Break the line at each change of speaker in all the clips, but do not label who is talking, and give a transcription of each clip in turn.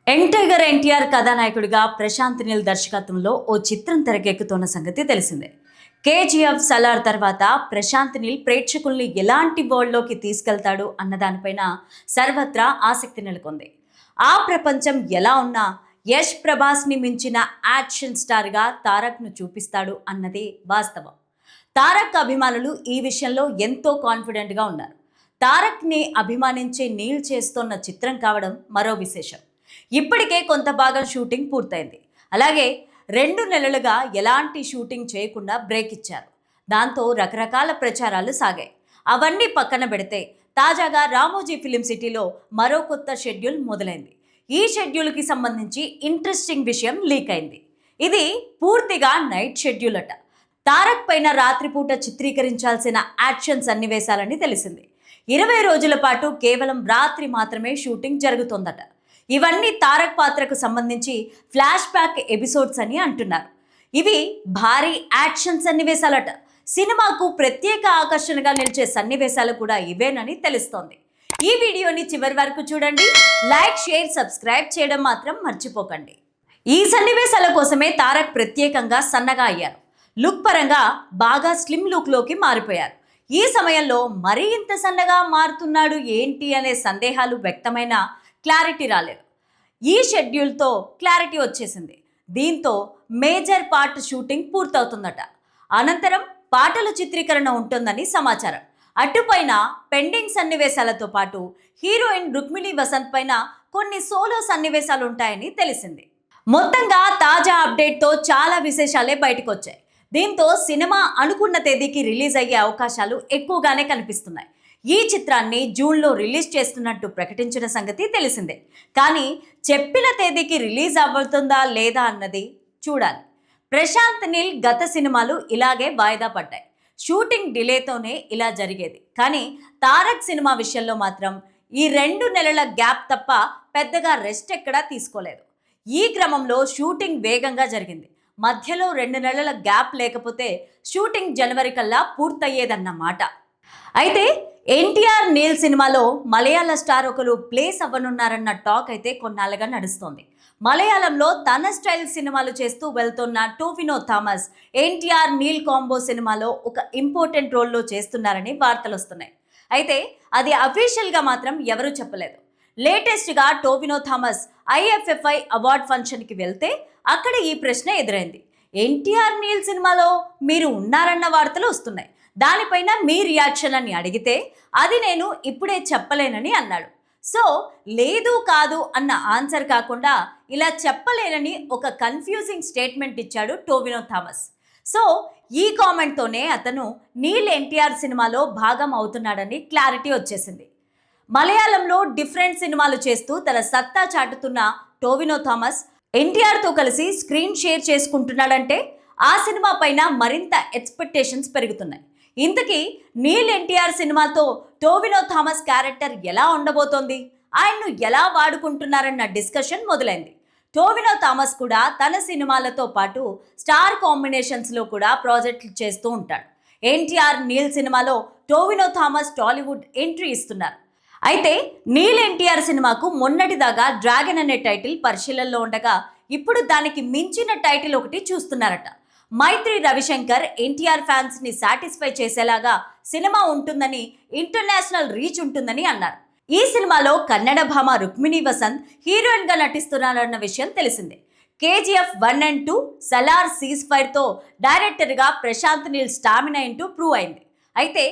Tiger NTR కథానాయకుడిగా ప్రశాంత్ నీల్ దర్శకత్వంలో ఓ చిత్రం తెరకెక్కుతున్న సంగతి తెలిసిందే. కేజీఎఫ్ సలార్ తర్వాత ప్రశాంత్ నీల్ ప్రేక్షకుల్ని ఎలాంటి వరల్డ్లోకి తీసుకెళ్తాడు అన్న దానిపైన సర్వత్రా ఆసక్తి నెలకొంది. ఆ ప్రపంచం ఎలా ఉన్నా యష్ ప్రభాస్ని మించిన యాక్షన్ స్టార్గా తారక్ను చూపిస్తాడు అన్నది వాస్తవం. తారక్ అభిమానులు ఈ విషయంలో ఎంతో కాన్ఫిడెంట్గా ఉన్నారు. తారక్ని అభిమానించే నీల్ చేస్తోన్న చిత్రం కావడం మరో విశేషం. ఇప్పటికే కొంత భాగం షూటింగ్ పూర్తయింది. అలాగే 2 నెలలుగా ఎలాంటి షూటింగ్ చేయకుండా బ్రేక్ ఇచ్చారు. దాంతో రకరకాల ప్రచారాలు సాగాయి. అవన్నీ పక్కన పెడితే తాజాగా రామోజీ ఫిలిం సిటీలో మరో కొత్త షెడ్యూల్ మొదలైంది. ఈ షెడ్యూల్కి సంబంధించి ఇంట్రెస్టింగ్ విషయం లీక్ అయింది. ఇది పూర్తిగా నైట్ షెడ్యూల్ అట. తారక్ పైన రాత్రిపూట చిత్రీకరించాల్సిన యాక్షన్ సన్నివేశాలని తెలిసింది. 20 రోజుల పాటు కేవలం రాత్రి మాత్రమే షూటింగ్ జరుగుతోందట. ఇవన్నీ తారక్ పాత్రకు సంబంధించి ఫ్లాష్ బ్యాక్ ఎపిసోడ్స్ అని అంటున్నారు. ఇవి భారీ యాక్షన్ సన్నివేశాలట. సినిమాకు ప్రత్యేక ఆకర్షణగా నిలిచే సన్నివేశాలు కూడా ఇవేనని తెలుస్తోంది. ఈ వీడియోని చివరి వరకు చూడండి. లైక్, షేర్, సబ్స్క్రైబ్ చేయడం మాత్రం మర్చిపోకండి. ఈ సన్నివేశాల కోసమే తారక్ ప్రత్యేకంగా సన్నగా అయ్యారు. లుక్ పరంగా బాగా స్లిమ్ లుక్లోకి మారిపోయారు. ఈ సమయంలో మరీ ఇంత సన్నగా మారుతున్నాడు ఏంటి అనే సందేహాలు వ్యక్తమైన క్లారిటీ రాలేదు. ఈ షెడ్యూల్తో క్లారిటీ వచ్చేసింది. దీంతో మేజర్ పార్ట్ షూటింగ్ పూర్తవుతుందట. అనంతరం పాటల చిత్రీకరణ ఉంటుందని సమాచారం. అటుపైన పెండింగ్ సన్నివేశాలతో పాటు హీరోయిన్ రుక్మిణి వసంత్ పైన కొన్ని సోలో సన్నివేశాలు ఉంటాయని తెలిసింది. మొత్తంగా తాజా అప్డేట్తో చాలా విశేషాలే బయటకు వచ్చాయి. దీంతో సినిమా అనుకున్న తేదీకి రిలీజ్ అయ్యే అవకాశాలు ఎక్కువగానే కనిపిస్తున్నాయి. ఈ చిత్రాన్ని జూన్లో రిలీజ్ చేస్తున్నట్టు ప్రకటించిన సంగతి తెలిసిందే. కానీ చెప్పిన తేదీకి రిలీజ్ అవ్వుతుందా లేదా అన్నది చూడాలి. ప్రశాంత్ నీల్ గత సినిమాలు ఇలాగే వాయిదా పడ్డాయి. షూటింగ్ డిలేతోనే ఇలా జరిగేది. కానీ తారక్ సినిమా విషయంలో మాత్రం ఈ 2 నెలల గ్యాప్ తప్ప పెద్దగా రెస్ట్ ఎక్కడా తీసుకోలేదు. ఈ క్రమంలో షూటింగ్ వేగంగా జరిగింది. మధ్యలో 2 నెలల గ్యాప్ లేకపోతే షూటింగ్ జనవరి కల్లా పూర్తయ్యేదన్నమాట. అయితే ఎన్టీఆర్ నీల్ సినిమాలో మలయాళ స్టార్ ఒకరు ప్లేస్ అవ్వనున్నారన్న టాక్ అయితే కొన్నాళ్ళుగా నడుస్తోంది. మలయాళంలో తన స్టైల్ సినిమాలు చేస్తూ వెళ్తున్న టోవినో థామస్ ఎన్టీఆర్ నీల్ కాంబో సినిమాలో ఒక ఇంపార్టెంట్ రోల్లో చేస్తున్నారని వార్తలు వస్తున్నాయి. అయితే అది అఫీషియల్గా మాత్రం ఎవరూ చెప్పలేదు. లేటెస్ట్గా టోవినో థామస్ IFFI అవార్డ్ ఫంక్షన్కి వెళ్తే అక్కడ ఈ ప్రశ్న ఎదురైంది. ఎన్టీఆర్ నీల్ సినిమాలో మీరు ఉన్నారన్న వార్తలు వస్తున్నాయి. దానిపైన మీ రియాక్షన్ అని అడిగితే అది నేను ఇప్పుడే చెప్పలేనని అన్నాడు. సో లేదు కాదు అన్న ఆన్సర్ కాకుండా ఇలా చెప్పలేనని ఒక కన్ఫ్యూజింగ్ స్టేట్మెంట్ ఇచ్చాడు టోవినో థామస్. సో ఈ కామెంట్తోనే అతను నీల్ ఎన్టీఆర్ సినిమాలో భాగం అవుతున్నాడని క్లారిటీ వచ్చేసింది. మలయాళంలో డిఫరెంట్ సినిమాలు చేస్తూ తన సత్తా చాటుతున్న టోవినో థామస్ ఎన్టీఆర్తో కలిసి స్క్రీన్ షేర్ చేసుకుంటున్నాడంటే ఆ సినిమా పైన మరింత ఎక్స్పెక్టేషన్స్ పెరుగుతున్నాయి. ఇంతకీ నీల్ ఎన్టీఆర్ సినిమాతో టోవినో థామస్ క్యారెక్టర్ ఎలా ఉండబోతోంది, ఆయన్ను ఎలా వాడుకుంటున్నారన్న డిస్కషన్ మొదలైంది. టోవినో థామస్ కూడా తన సినిమాలతో పాటు స్టార్ కాంబినేషన్స్లో కూడా ప్రాజెక్టులు చేస్తూ ఉంటాడు. ఎన్టీఆర్ నీల్ సినిమాలో టోవినో థామస్ టాలీవుడ్ ఎంట్రీ ఇస్తున్నారు. అయితే నీల్ ఎన్టీఆర్ సినిమాకు మొన్నటిదాకా డ్రాగన్ అనే టైటిల్ పరిశీలనలో ఉండగా ఇప్పుడు దానికి మించిన టైటిల్ ఒకటి చూస్తున్నారట. మైత్రి రవిశంకర్ ఎన్టీఆర్ ఫ్యాన్స్ని సాటిస్ఫై చేసేలాగా సినిమా ఉంటుందని, ఇంటర్నేషనల్ రీచ్ ఉంటుందని అన్నారు. ఈ సినిమాలో కన్నడ భామ రుక్మిణి వసంత్ హీరోయిన్గా నటిస్తున్నారన్న విషయం తెలిసిందే. KGF 1 and 2 సలార్ సీజ్-ఫైర్తో డైరెక్టర్గా Prashanth Neel stamina into prove అయింది. అయితే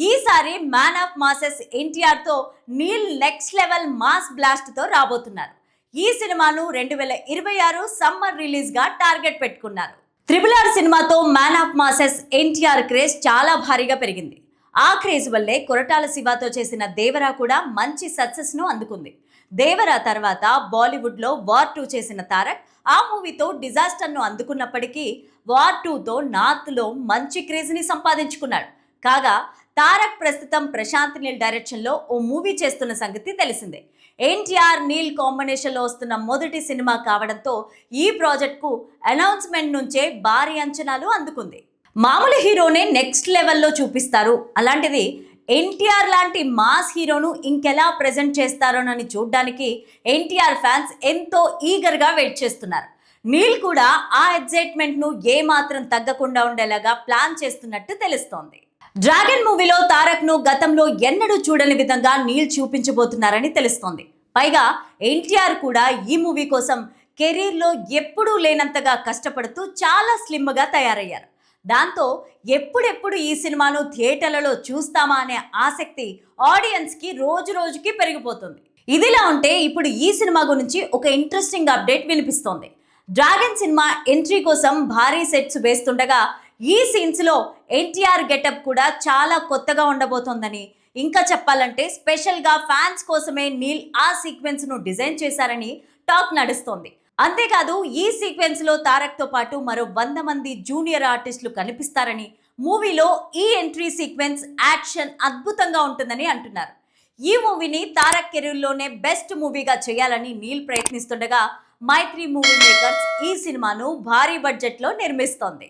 ఈసారి మ్యాన్ ఆఫ్ మాసెస్ ఎన్టీఆర్తో నీల్ నెక్స్ట్ లెవెల్ మాస్ బ్లాస్ట్తో రాబోతున్నారు. ఈ సినిమాను 2026 సమ్మర్ రిలీజ్గా టార్గెట్ పెట్టుకున్నారు. RRR సినిమాతో man of masses NTR craze చాలా భారీగా పెరిగింది. ఆ క్రేజ్ వల్లే కొరటాల శివతో చేసిన దేవరా కూడా మంచి సక్సెస్ను అందుకుంది. దేవరా తర్వాత బాలీవుడ్లో వార్ 2 చేసిన తారక్ ఆ మూవీతో డిజాస్టర్ను అందుకున్నప్పటికీ వార్ 2తో నార్త్లో మంచి క్రేజ్ని సంపాదించుకున్నాడు. కాగా తారక్ ప్రస్తుతం ప్రశాంత్ నీల్ డైరెక్షన్లో ఓ మూవీ చేస్తున్న సంగతి తెలిసిందే. ఎన్టీఆర్ నీల్ కాంబినేషన్లో వస్తున్న మొదటి సినిమా కావడంతో ఈ ప్రాజెక్ట్కు అనౌన్స్మెంట్ నుంచే భారీ అంచనాలు అందుకుంది. మామూలు హీరోనే నెక్స్ట్ లెవెల్లో చూపిస్తారు. అలాంటిది ఎన్టీఆర్ లాంటి మాస్ హీరోను ఇంకెలా ప్రెజెంట్ చేస్తారోనని చూడ్డానికి ఎన్టీఆర్ ఫ్యాన్స్ ఎంతో ఈగర్గా వెయిట్ చేస్తున్నారు. నీల్ కూడా ఆ ఎగ్జైట్మెంట్ ను ఏమాత్రం తగ్గకుండా ఉండేలాగా ప్లాన్ చేస్తున్నట్టు తెలుస్తోంది. డ్రాగన్ మూవీలో తారక్ ను గతంలో ఎన్నడూ చూడని విధంగా నీల్ చూపించబోతున్నారని తెలుస్తోంది. పైగా ఎన్టీఆర్ కూడా ఈ మూవీ కోసం కెరీర్లో ఎప్పుడూ లేనంతగా కష్టపడుతూ చాలా స్లిమ్గా తయారయ్యారు. దాంతో ఎప్పుడెప్పుడు ఈ సినిమాను థియేటర్లలో చూస్తామా అనే ఆసక్తి ఆడియన్స్కి రోజు రోజుకి పెరిగిపోతుంది. ఇదిలా ఉంటే ఇప్పుడు ఈ సినిమా గురించి ఒక ఇంట్రెస్టింగ్ అప్డేట్ వినిపిస్తోంది. డ్రాగన్ సినిమా ఎంట్రీ కోసం భారీ సెట్స్ వేస్తుండగా ఈ సీన్స్లో ఎన్టీఆర్ గెటప్ కూడా చాలా కొత్తగా ఉండబోతోందని, ఇంకా చెప్పాలంటే స్పెషల్గా ఫ్యాన్స్ కోసమే నీల్ ఆ సీక్వెన్స్ను డిజైన్ చేశారని టాక్ నడుస్తోంది. అంతేకాదు ఈ సీక్వెన్స్ లో తారక్ తో పాటు మరో 100 మంది జూనియర్ ఆర్టిస్టులు కనిపిస్తారని, మూవీలో ఈ ఎంట్రీ సీక్వెన్స్ యాక్షన్ అద్భుతంగా ఉంటుందని అంటున్నారు. ఈ మూవీని తారక్ కెరీర్లోనే బెస్ట్ మూవీగా చేయాలని నీల్ ప్రయత్నిస్తుండగా మైత్రి మూవీ మేకర్స్ ఈ సినిమాను భారీ బడ్జెట్ లో నిర్మిస్తోంది.